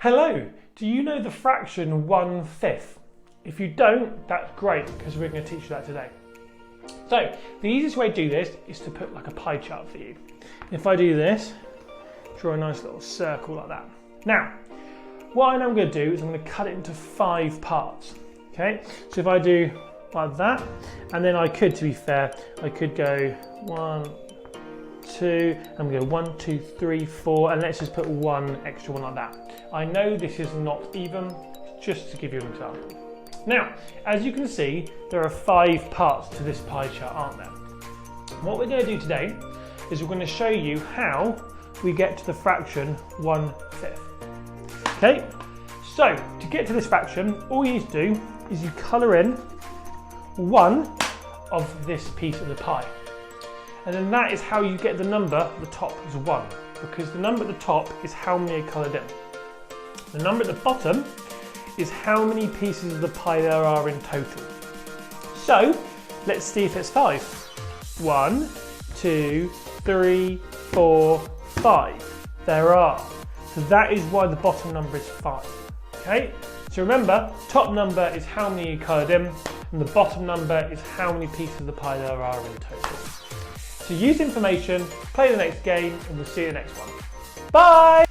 Hello, do you know the fraction 1/5? If you don't, that's great because we're going to teach you that today. So the easiest way to do this is to put like a pie chart for you. If I do this, draw a nice little circle like that. Now, what I'm going to do is I'm going to cut it into 5 parts. Okay, so if I do like that, and then I could, to be fair, I could go 1, 2, and we go 1, 2, 3, 4, and let's just put one extra one like that. I know this is not even, just to give you an example. Now, as you can see, there are 5 parts to this pie chart, aren't there? What we're going to do today is we're going to show you how we get to the fraction 1/5. Okay, so to get to this fraction, all you need to do is you colour in one of this piece of the pie. And then that is how you get the number at the top is 1, because the number at the top is how many are coloured in. The number at the bottom is how many pieces of the pie there are in total. So let's see if it's 5. 1, 2, 3, 4, 5. There are. So that is why the bottom number is 5. Okay? So remember, top number is how many are coloured in, and the bottom number is how many pieces of the pie there are in total. So use information, play the next game, and we'll see you in the next one. Bye!